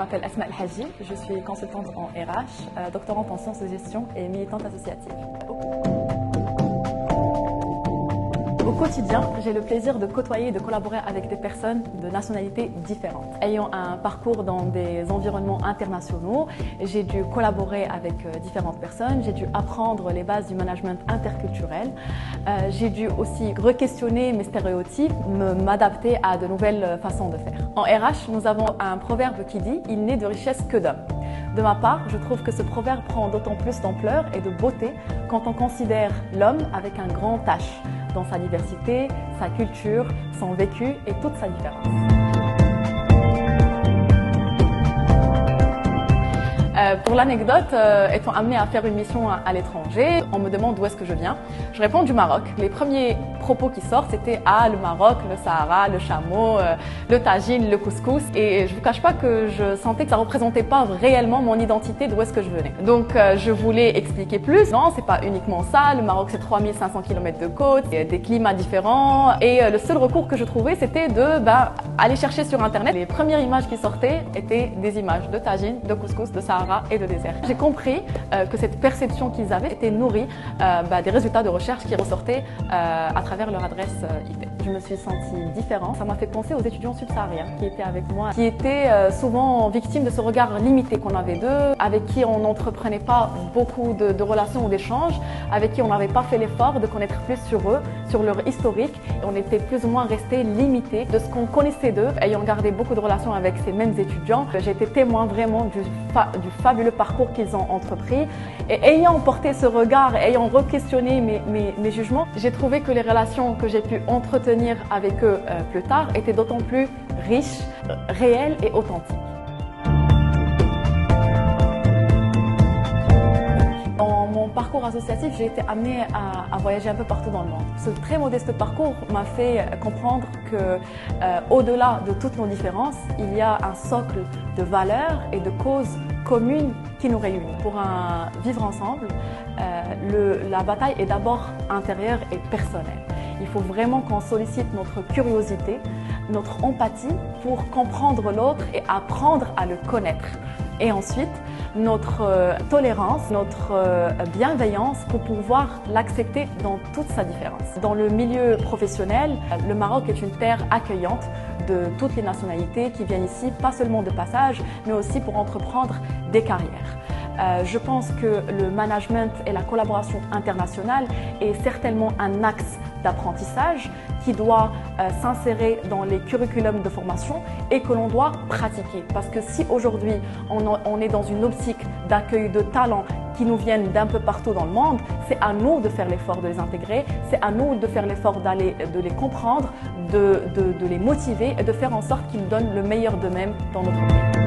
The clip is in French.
m'appelle Asma El Hadji, je suis consultante en RH, doctorante en sciences de gestion et militante associative. Au quotidien, j'ai le plaisir de côtoyer et de collaborer avec des personnes de nationalités différentes. Ayant un parcours dans des environnements internationaux, j'ai dû collaborer avec différentes personnes, j'ai dû apprendre les bases du management interculturel, j'ai dû aussi re-questionner mes stéréotypes, m'adapter à de nouvelles façons de faire. En RH, nous avons un proverbe qui dit « Il n'est de richesse que d'hommes ». De ma part, je trouve que ce proverbe prend d'autant plus d'ampleur et de beauté quand on considère l'homme avec un grand H, dans sa diversité, sa culture, son vécu et toute sa différence. Pour l'anecdote, étant amenée à faire une mission à l'étranger, on me demande d'où est-ce que je viens. Je réponds du Maroc. Les premiers propos qui sortent, c'était « Ah, le Maroc, le Sahara, le chameau, le tagine, le couscous ». Et je ne vous cache pas que je sentais que ça ne représentait pas réellement mon identité d'où est-ce que je venais. Donc je voulais expliquer plus. Non, c'est pas uniquement ça. Le Maroc, c'est 3500 km de côte, des climats différents. Et le seul recours que je trouvais, c'était de aller chercher sur Internet. Les premières images qui sortaient étaient des images de tagine, de couscous, de Sahara et de désert. J'ai compris que cette perception qu'ils avaient était nourrie des résultats de recherche qui ressortaient à travers leur adresse IP. Je me suis sentie différente. Ça m'a fait penser aux étudiants subsahariens qui étaient avec moi, qui étaient souvent victimes de ce regard limité qu'on avait d'eux, avec qui on n'entreprenait pas beaucoup de relations ou d'échanges, avec qui on n'avait pas fait l'effort de connaître plus sur eux, sur leur historique. Et on était plus ou moins restés limités de ce qu'on connaissait d'eux. Ayant gardé beaucoup de relations avec ces mêmes étudiants, j'ai été témoin vraiment du fabuleux parcours qu'ils ont entrepris. Et ayant porté ce regard, ayant re-questionné mes jugements, j'ai trouvé que les relations que j'ai pu entretenir avec eux plus tard étaient d'autant plus riches, réelles et authentiques. Dans mon parcours associatif, j'ai été amenée à voyager un peu partout dans le monde. Ce très modeste parcours m'a fait comprendre que, au-delà de toutes nos différences, il y a un socle de valeurs et de causes communes qui nous réunissent. Pour vivre ensemble, la bataille est d'abord intérieure et personnelle. Il faut vraiment qu'on sollicite notre curiosité, notre empathie pour comprendre l'autre et apprendre à le connaître. Et ensuite, notre tolérance, notre bienveillance pour pouvoir l'accepter dans toute sa différence. Dans le milieu professionnel, le Maroc est une terre accueillante de toutes les nationalités qui viennent ici, pas seulement de passage, mais aussi pour entreprendre des carrières. Je pense que le management et la collaboration internationale est certainement un axe d'apprentissage qui doit s'insérer dans les curriculums de formation et que l'on doit pratiquer. Parce que si aujourd'hui on est dans une optique d'accueil de talents qui nous viennent d'un peu partout dans le monde, c'est à nous de faire l'effort de les intégrer, c'est à nous de faire l'effort de les comprendre, de les motiver et de faire en sorte qu'ils donnent le meilleur d'eux-mêmes dans notre pays.